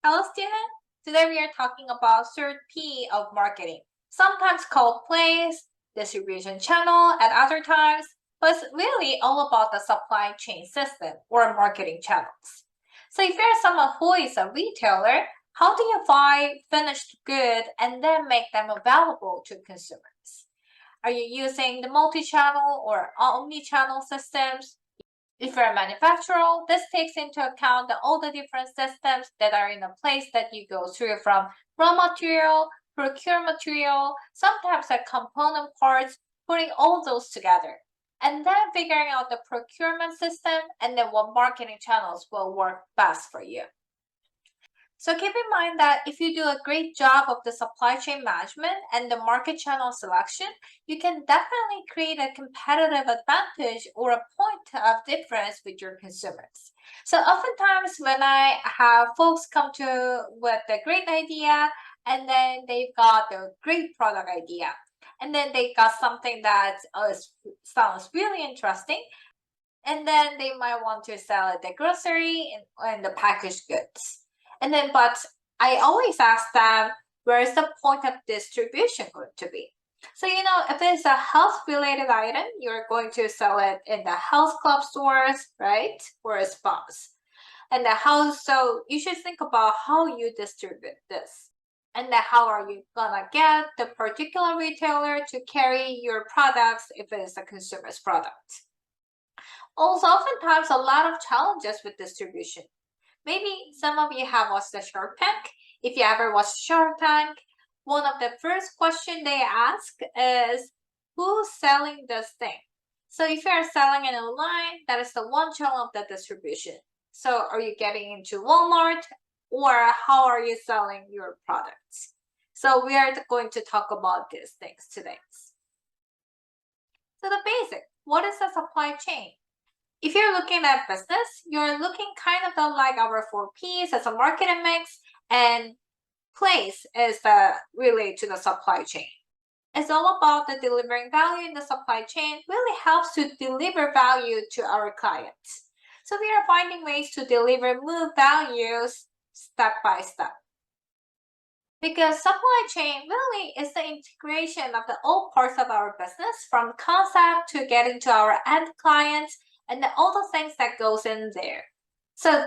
Hello, student. Today we are talking about third P of marketing, sometimes called place, distribution channel at other times, but it's really all about the supply chain system or marketing channels. So if you're someone who is a retailer, how do you buy finished goods and then make them available to consumers? Are you using the multi-channel or omni-channel systems? If you're a manufacturer, this takes into account all the different systems that are in a place that you go through from raw material, procure material, sometimes the component parts, putting all those together. And then figuring out the procurement system and then what marketing channels will work best for you. So keep in mind that if you do a great job of the supply chain management and the market channel selection, you can definitely create a competitive advantage or a point of difference with your consumers. So oftentimes when I have folks come to with a great idea and then they've got a great product idea and then they got something that sounds really interesting and then they might want to sell at the grocery and the packaged goods. And then, but I always ask them, where is the point of distribution going to be? So, if it's a health related item, you're going to sell it in the health club stores, right? Or spas. And the house, so you should think about how you distribute this. And then how are you gonna get the particular retailer to carry your products if it is a consumer's product? Also, oftentimes a lot of challenges with distribution. Maybe some of you have watched the Shark Tank. If you ever watched Shark Tank, one of the first questions they ask is, who's selling this thing? So if you're selling it online, that is the one channel of the distribution. So are you getting into Walmart or how are you selling your products? So we are going to talk about these things today. So the basic, what is a supply chain? If you're looking at business, you're looking kind of like our 4Ps as a marketing mix, and place is related to the supply chain. It's all about the delivering value in the supply chain, really helps to deliver value to our clients. So we are finding ways to deliver move values step by step. Because supply chain really is the integration of the all parts of our business from concept to getting to our end clients and all the things that goes in there. So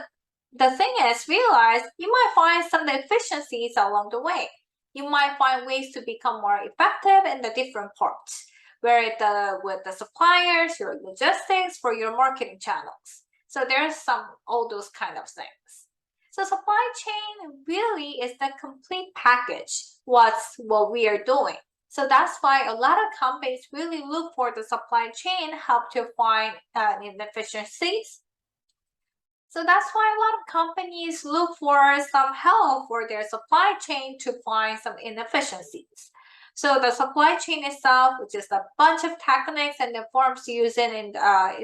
the thing is, realize you might find some efficiencies along the way. You might find ways to become more effective in the different parts, where with the suppliers, your logistics, for your marketing channels. So there's all those kind of things. So supply chain really is the complete package, what we are doing. So that's why a lot of companies really look for the supply chain help to find inefficiencies. So that's why a lot of companies look for some help for their supply chain to find some inefficiencies. So the supply chain itself, which is a bunch of techniques and the forms used in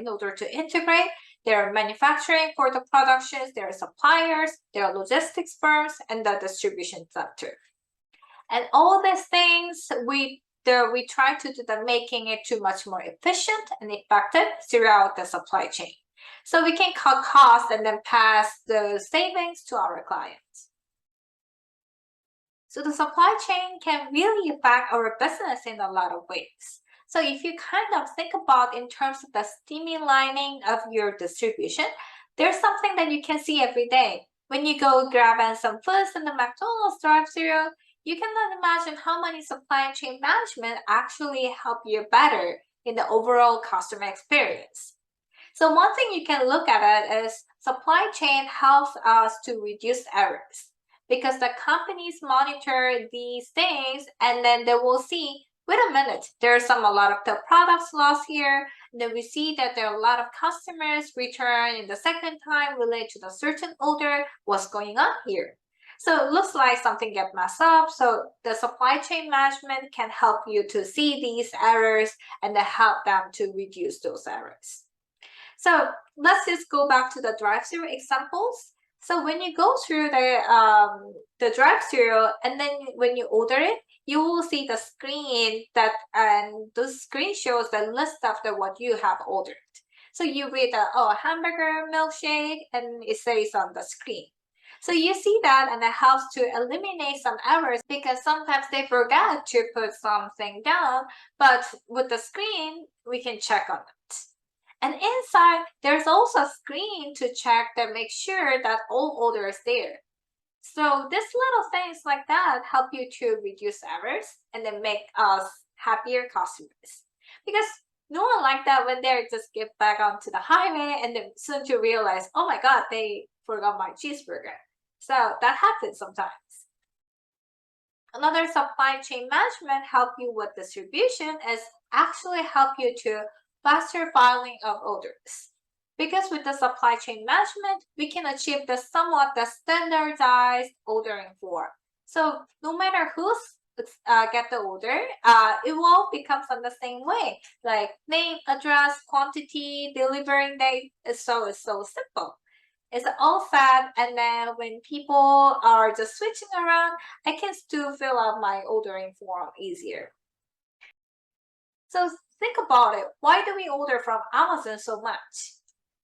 order to integrate their manufacturing for the productions, their suppliers, their logistics firms, and the distribution center. And all these things we try to do the making it too much more efficient and effective throughout the supply chain. So we can cut costs and then pass the savings to our clients. So the supply chain can really affect our business in a lot of ways. So if you kind of think about in terms of the streamlining of your distribution, there's something that you can see every day. When you go grab some foods in the McDonald's drive-thru, you cannot imagine how many supply chain management actually help you better in the overall customer experience. So one thing you can look at it is supply chain helps us to reduce errors because the companies monitor these things and then they will see, wait a minute, there's a lot of the products lost here. And then we see that there are a lot of customers return in the second time related to the certain order. What's going on here? So it looks like something get messed up. So the supply chain management can help you to see these errors and then help them to reduce those errors. So let's just go back to the drive-through examples. So when you go through the drive-through and then when you order it, you will see the screen and the screen shows the list of what you have ordered. So you read hamburger, milkshake, and it says on the screen. So you see that, and it helps to eliminate some errors because sometimes they forget to put something down, but with the screen, we can check on it. And inside, there's also a screen to check to make sure that all order is there. So these little things like that help you to reduce errors and then make us happier customers. Because no one like that when they just get back onto the highway and then soon to realize, oh my God, they forgot my cheeseburger. So that happens sometimes. Another supply chain management help you with distribution is actually help you to faster filing of orders. Because with the supply chain management, we can achieve the somewhat the standardized ordering form. So no matter who's get the order, it will become on the same way, like name, address, quantity, delivering date. It's so simple. It's all set, and then when people are just switching around, I can still fill out my ordering form easier. So think about it. Why do we order from Amazon so much?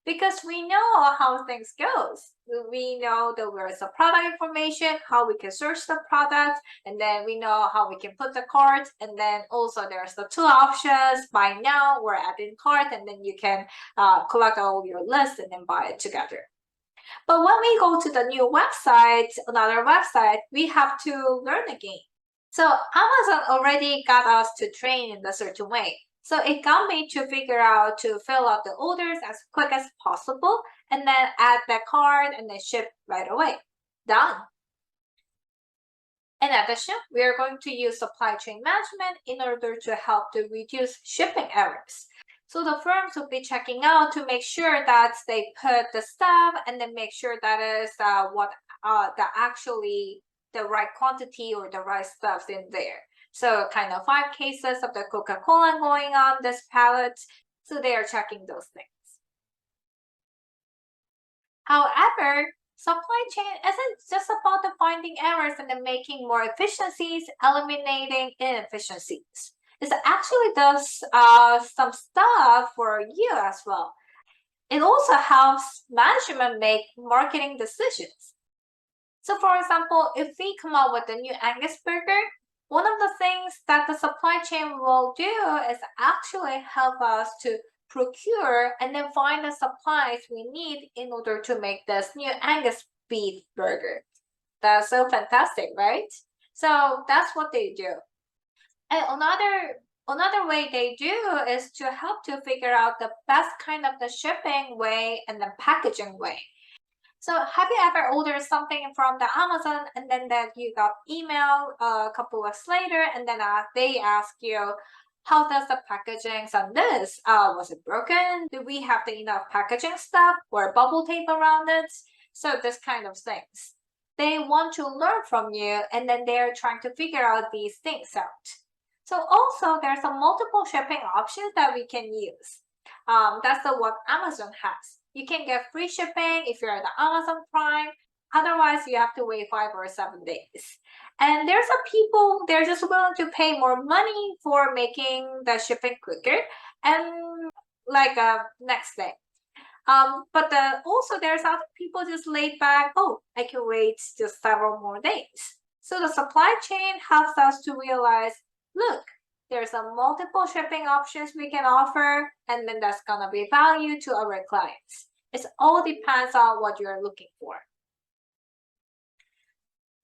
Because we know how things goes. We know the where's the product information, how we can search the product, and then we know how we can put the cart, and then also there's the two options, buy now or add in cart, and then you can collect all your list and then buy it together. But when we go to the new website, another website, we have to learn again. So Amazon already got us to train in a certain way. So it got me to figure out to fill out the orders as quick as possible and then add the cart and then ship right away. Done. In addition, we are going to use supply chain management in order to help to reduce shipping errors. So the firms will be checking out to make sure that they put the stuff and then make sure that is what the actually the right quantity or the right stuff in there. So kind of 5 cases of the Coca-Cola going on this pallet. So they are checking those things. However, supply chain isn't just about the finding errors and then making more efficiencies, eliminating inefficiencies. It actually does some stuff for you as well. It also helps management make marketing decisions. So for example, if we come up with a new Angus burger, one of the things that the supply chain will do is actually help us to procure and then find the supplies we need in order to make this new Angus beef burger. That's so fantastic, right? So that's what they do. And another way they do is to help to figure out the best kind of the shipping way and the packaging way. So have you ever ordered something from the Amazon and then that you got email a couple weeks later and then they ask you, how does the packaging on this? Was it broken? Do we have the enough packaging stuff or bubble tape around it? So this kind of things. They want to learn from you and then they're trying to figure out these things out. So also there's a multiple shipping options that we can use. That's what Amazon has. You can get free shipping if you're at the Amazon Prime. Otherwise, you have to wait 5 or 7 days. And there's some people, they're just willing to pay more money for making the shipping quicker and like next day. But also there's other people just laid back, oh, I can wait just several more days. So the supply chain helps us to realize, look, there's a multiple shipping options we can offer, and then that's gonna be value to our clients. It all depends on what you're looking for.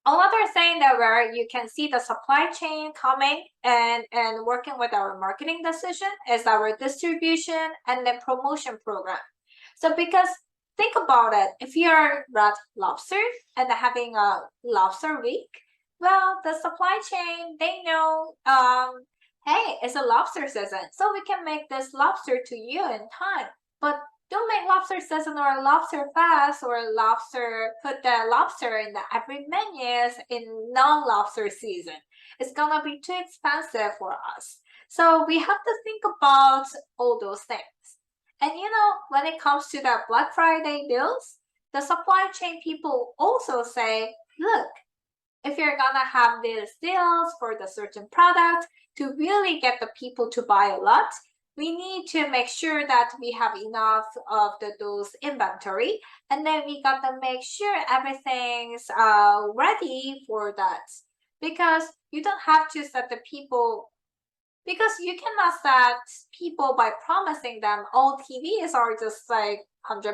Another thing that where you can see the supply chain coming and working with our marketing decision is our distribution and the promotion program. So because think about it, if you're Red Lobster and having a lobster week, well, the supply chain, they know, hey, it's a lobster season, so we can make this lobster to you in time. But don't make lobster season or lobster fast or lobster, put the lobster in the every menus in non-lobster season. It's gonna be too expensive for us. So we have to think about all those things. And you know, when it comes to the Black Friday deals, the supply chain people also say, look, if you're gonna have these deals for the certain product to really get the people to buy a lot, we need to make sure that we have enough of those inventory, and then we got to make sure everything's ready for that, because you don't have to set the people, because you cannot set people by promising them all TVs are just like $100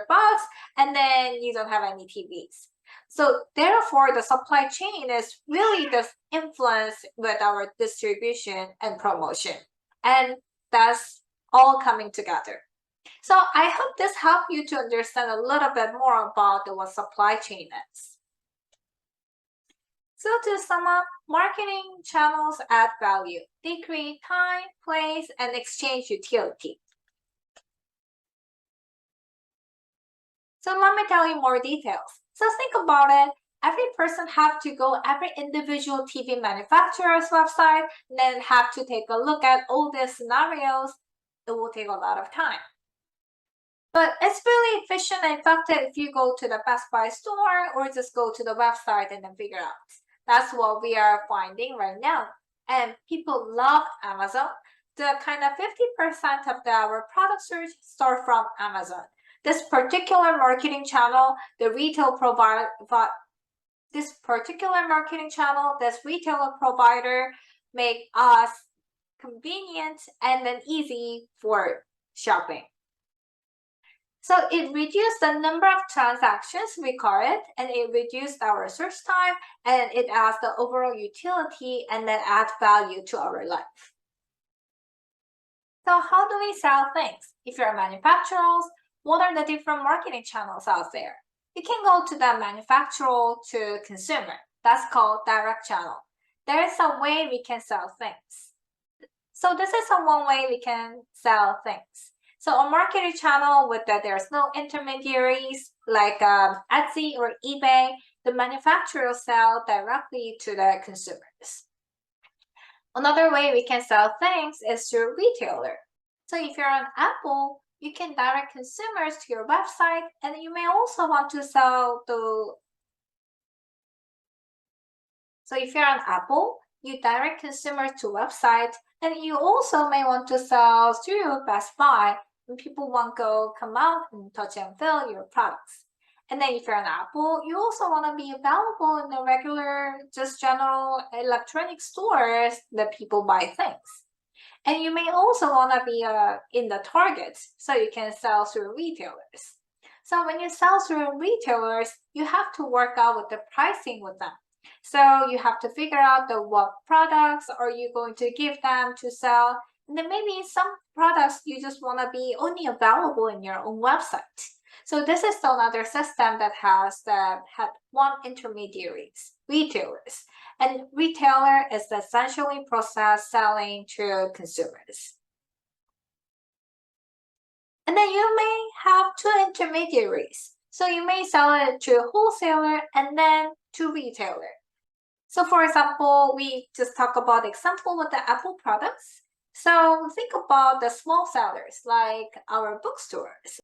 and then you don't have any TVs. So therefore, the supply chain is really the influence with our distribution and promotion. And that's all coming together. So I hope this helped you to understand a little bit more about what supply chain is. So to sum up, marketing channels add value. They create time, place, and exchange utility. So let me tell you more details. So think about it. Every person have to go every individual TV manufacturer's website, and then have to take a look at all these scenarios. It will take a lot of time. But it's really efficient and effective if you go to the Best Buy store or just go to the website and then figure out. That's what we are finding right now. And people love Amazon. The kind of 50% of our product search start from Amazon. This particular marketing channel, this retailer provider make us convenient and then easy for shopping. So it reduced the number of transactions recorded, and it reduced our search time, and it adds the overall utility and then add value to our life. So how do we sell things? If you're manufacturers, what are the different marketing channels out there? You can go to the manufacturer to consumer. That's called direct channel. There is a way we can sell things. So this is one way we can sell things. So a marketing channel with that there's no intermediaries like Etsy or eBay, the manufacturers sell directly to the consumers. Another way we can sell things is through retailer. So if you're on Apple, you can direct consumers to your website, and you may also want to sell to. So if you're on Apple, you direct consumers to website, and you also may want to sell through Best Buy when people want to come out and touch and feel your products. And then if you're on Apple, you also want to be available in the regular, just general electronic stores that people buy things. And you may also want to be in the Target, so you can sell through retailers. So when you sell through retailers, you have to work out with the pricing with them. So you have to figure out what products are you going to give them to sell. And then maybe some products you just want to be only available in your own website. So this is another system that had one intermediaries, retailers. And retailer is essentially process selling to consumers. And then you may have two intermediaries. So you may sell it to wholesaler and then to retailer. So for example, we just talk about the example with the Apple products. So think about the small sellers like our bookstores.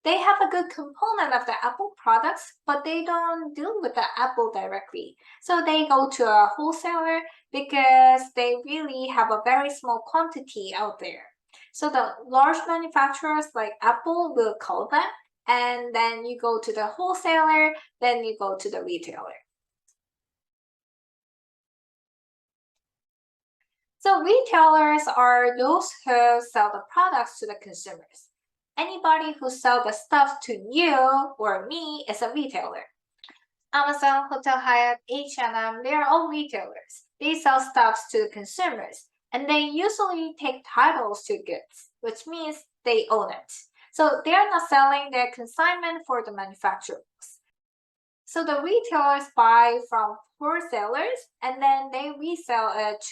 They have a good component of the Apple products, but they don't deal with the Apple directly. So they go to a wholesaler because they really have a very small quantity out there. So the large manufacturers like Apple will call them, and then you go to the wholesaler, then you go to the retailer. So retailers are those who sell the products to the consumers. Anybody who sells the stuff to you or me is a retailer. Amazon, Hotel Hyatt, H&M, they are all retailers. They sell stuff to consumers, and they usually take titles to goods, which means they own it. So they are not selling their consignment for the manufacturers. So the retailers buy from wholesalers, and then they resell it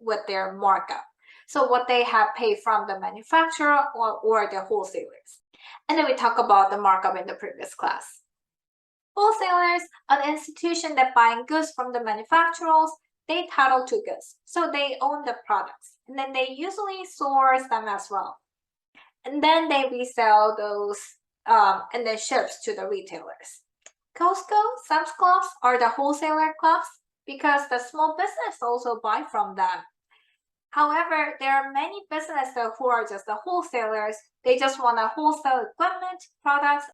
with their markup. So what they have paid from the manufacturer or the wholesalers. And then we talk about the markup in the previous class. Wholesalers are the institution that buying goods from the manufacturers. They title to goods, so they own the products, and then they usually source them as well. And then they resell those and then ships to the retailers. Costco, Sam's Clubs are the wholesaler clubs because the small business also buy from them. However, there are many businesses who are just the wholesalers. They just want to wholesale equipment, products,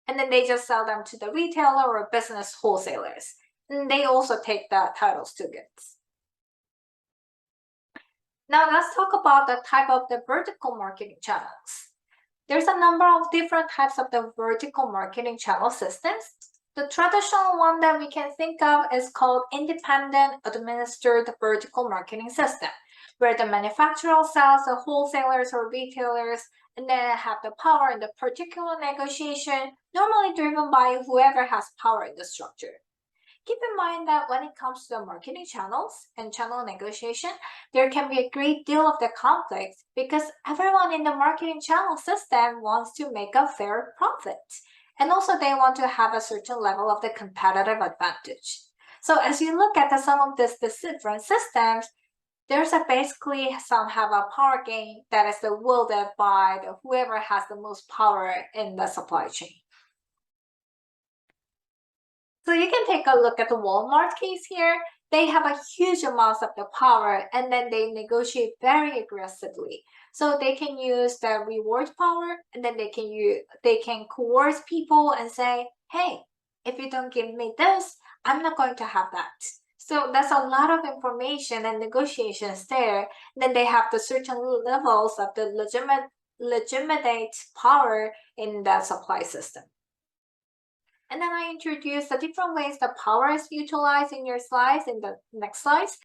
and then they just sell them to the retailer or business wholesalers. And they also take the titles to goods. Now let's talk about the type of the vertical marketing channels. There's a number of different types of the vertical marketing channel systems. The traditional one that we can think of is called independent administered vertical marketing system, where the manufacturer sells the wholesalers or retailers and then have the power in the particular negotiation, normally driven by whoever has power in the structure. Keep in mind that when it comes to the marketing channels and channel negotiation, there can be a great deal of the conflict because everyone in the marketing channel system wants to make a fair profit. And also they want to have a certain level of the competitive advantage. So as you look at some of these different systems, there's basically some have a power game that is wielded by whoever has the most power in the supply chain. So you can take a look at the Walmart case here. They have a huge amounts of the power and then they negotiate very aggressively. So they can use the reward power and then they can coerce people and say, hey, if you don't give me this, I'm not going to have that. So that's a lot of information and negotiations there. Then they have the certain levels of the legitimate power in the supply system. And then I introduced the different ways the power is utilized in your slides in the next slides.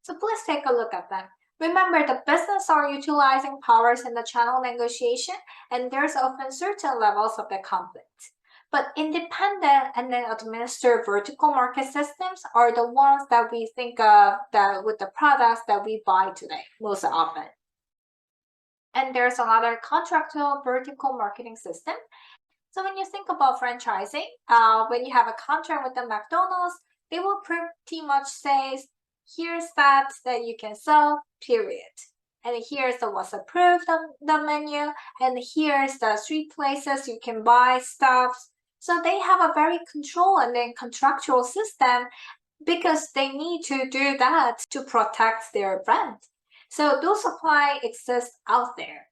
So please take a look at them. Remember, the business are utilizing powers in the channel negotiation, and there's often certain levels of the conflict. But independent and then administered vertical market systems are the ones that we think of that with the products that we buy today most often. And there's another contractual vertical marketing system. So when you think about franchising, when you have a contract with the McDonald's, they will pretty much say, here's that you can sell, period. And here's what's approved on the menu, and here's the street places you can buy stuff. So they have a very controlled and then contractual system because they need to do that to protect their brand. So those supply exist out there.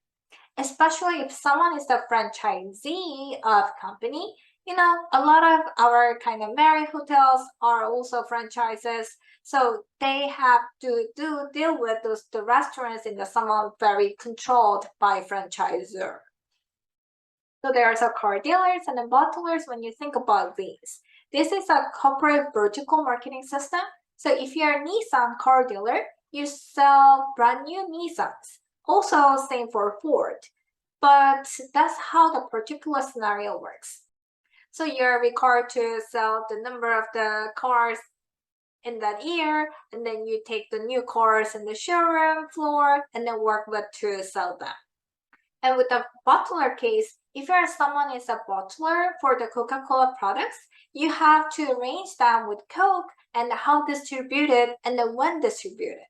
Especially if someone is the franchisee of company, a lot of our kind of Marriott hotels are also franchises. So they have to deal with the restaurants in the somewhat very controlled by franchisor. So there are some car dealers and then bottlers when you think about these. This is a corporate vertical marketing system. So if you're a Nissan car dealer, you sell brand new Nissans. Also, same for Ford. But that's how the particular scenario works. So you're required to sell the number of the cars in that year, and then you take the new cars in the showroom floor and then work with to sell them. And with the bottler case, if you're someone is a bottler for the Coca-Cola products, you have to arrange them with Coke and how distributed and then when distributed.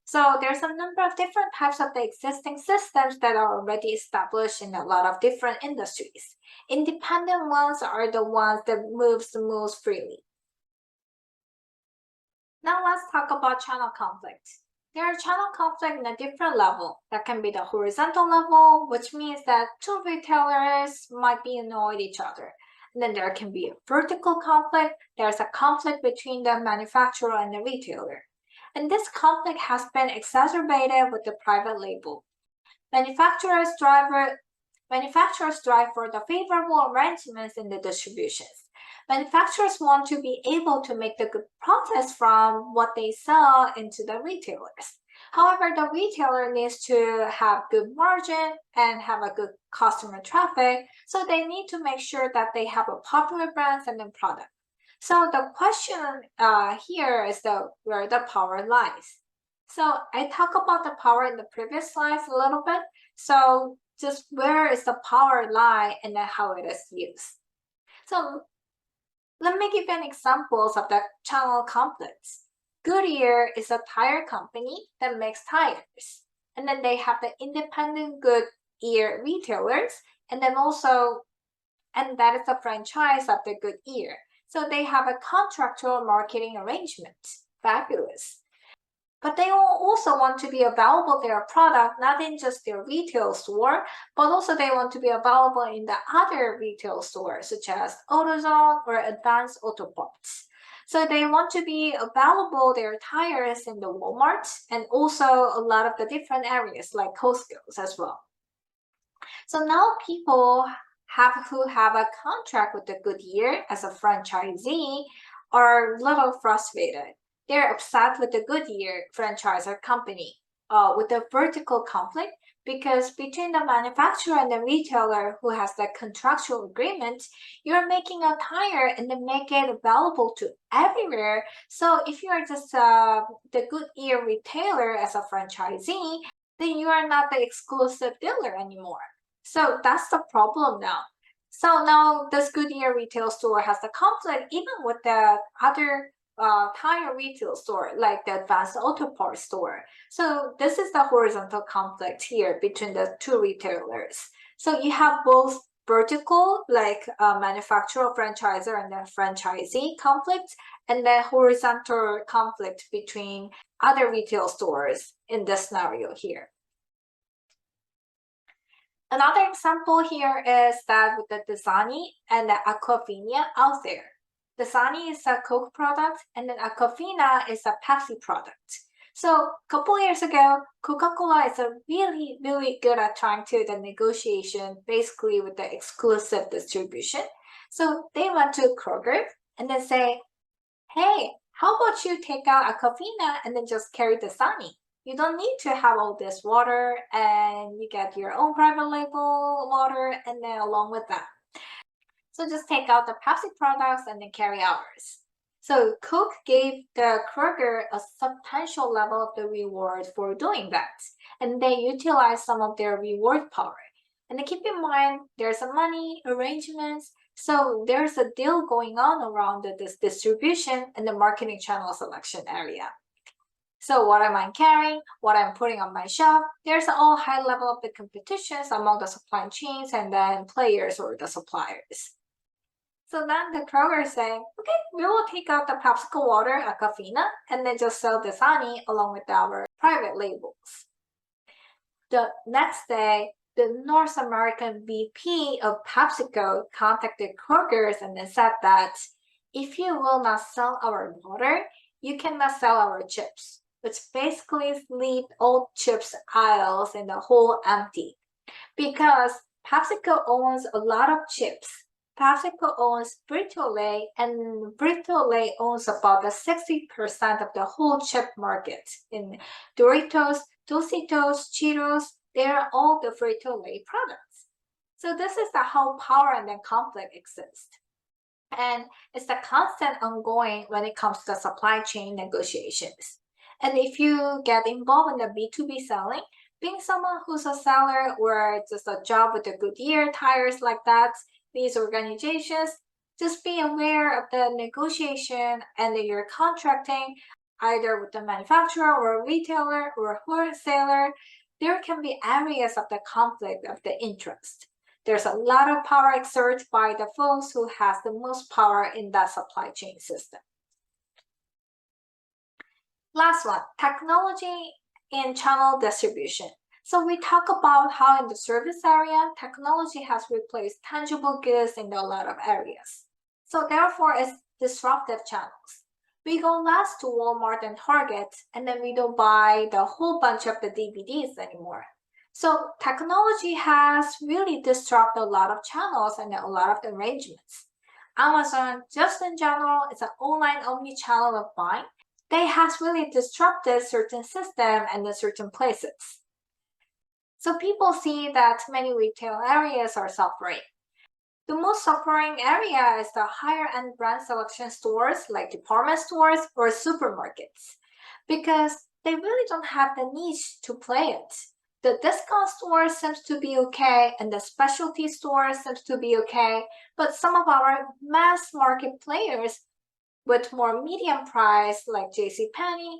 So there's a number of different types of the existing systems that are already established in a lot of different industries. Independent ones are the ones that moves the most freely. Now let's talk about channel conflict. There are channel conflict in a different level. That can be the horizontal level, which means that two retailers might be annoyed each other. And then there can be a vertical conflict. There's a conflict between the manufacturer and the retailer. And this conflict has been exacerbated with the private label. Manufacturers strive for the favorable arrangements in the distributions. Manufacturers want to be able to make the good profits from what they sell into the retailers. However, the retailer needs to have good margin and have a good customer traffic, so they need to make sure that they have a popular brands and then product. So the question here is where the power lies. So I talked about the power in the previous slides a little bit. So just where is the power lie and then how it is used. So let me give you an examples of the channel conflicts. Goodyear is a tire company that makes tires. And then they have the independent Goodyear retailers. And then also, and that is a franchise of the Goodyear. So they have a contractual marketing arrangement. Fabulous. But they will also want to be available their product not in just their retail store, but also they want to be available in the other retail stores such as AutoZone or Advanced Auto Parts. So they want to be available their tires in the Walmart and also a lot of the different areas like Costco's as well. So now people who have a contract with the Goodyear as a franchisee are a little frustrated. They're upset with the Goodyear franchisor company with the vertical conflict because between the manufacturer and the retailer who has the contractual agreement, you're making a tire and then make it available to everywhere. So if you're just the Goodyear retailer as a franchisee, then you are not the exclusive dealer anymore. So that's the problem now. So now this Goodyear retail store has the conflict even with the other tire retail store like the Advanced Auto Parts store. So this is the horizontal conflict here between the two retailers. So you have both vertical like manufacturer, franchisor, and then franchisee conflict, and then horizontal conflict between other retail stores in this scenario here. Another example here is that with the Dasani and the Aquafina out there. Dasani is a Coke product and then Aquafina is a Pepsi product. So a couple years ago, Coca-Cola is a really, really good at trying to the negotiation basically with the exclusive distribution. So they went to Kroger and then say, hey, how about you take out Aquafina and then just carry Dasani? You don't need to have all this water and you get your own private label water and then along with that. So just take out the Pepsi products and then carry ours. So Coke gave the Kroger a substantial level of the reward for doing that. And they utilized some of their reward power. And then keep in mind, there's some money, arrangements, so there's a deal going on around this distribution and the marketing channel selection area. So what am I carrying, what I'm putting on my shelf, there's all high level of the competitions among the supply chains and then players or the suppliers. So then the Kroger is saying, okay, we will take out the Pepsico water, Aquafina, and then just sell Dasani along with our private labels. The next day, the North American VP of PepsiCo contacted Kroger's and then said that if you will not sell our water, you cannot sell our chips, which basically leave all chips aisles in the whole empty. Because PepsiCo owns a lot of chips. PepsiCo owns Frito-Lay, and Frito-Lay owns about the 60% of the whole chip market. In Doritos, Tostitos, Cheetos, they are all the Frito-Lay products. So this is how power and then conflict exist. And it's the constant ongoing when it comes to supply chain negotiations. And if you get involved in the B2B selling, being someone who's a seller or just a job with the Goodyear tires like that, these organizations, just be aware of the negotiation and that you're contracting either with the manufacturer or a retailer or a wholesaler. There can be areas of the conflict of the interest. There's a lot of power exerted by the folks who has the most power in that supply chain system. Last one, technology in channel distribution. So we talk about how in the service area, technology has replaced tangible goods in a lot of areas. So therefore, it's disruptive channels. We go less to Walmart and Target, and then we don't buy the whole bunch of the DVDs anymore. So technology has really disrupted a lot of channels and a lot of the arrangements. Amazon, just in general, is an online omni-channel of buying. They has really disrupted certain systems and in certain places. So people see that many retail areas are suffering. The most suffering area is the higher-end brand selection stores like department stores or supermarkets, because they really don't have the niche to play it. The discount store seems to be okay, and the specialty store seems to be okay, but some of our mass market players with more medium price like JCPenney,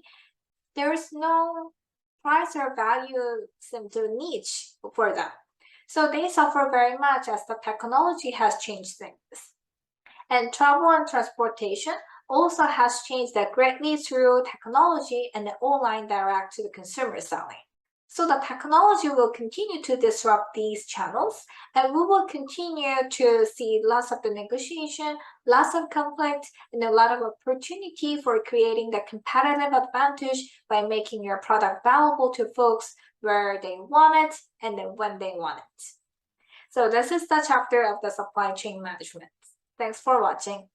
there is no price or value seem to niche for them. So they suffer very much as the technology has changed things. And travel and transportation also has changed that greatly through technology and the online direct to the consumer selling. So the technology will continue to disrupt these channels, and we will continue to see lots of the negotiation, lots of conflict, and a lot of opportunity for creating the competitive advantage by making your product valuable to folks where they want it and then when they want it. So this is the chapter of the supply chain management. Thanks for watching.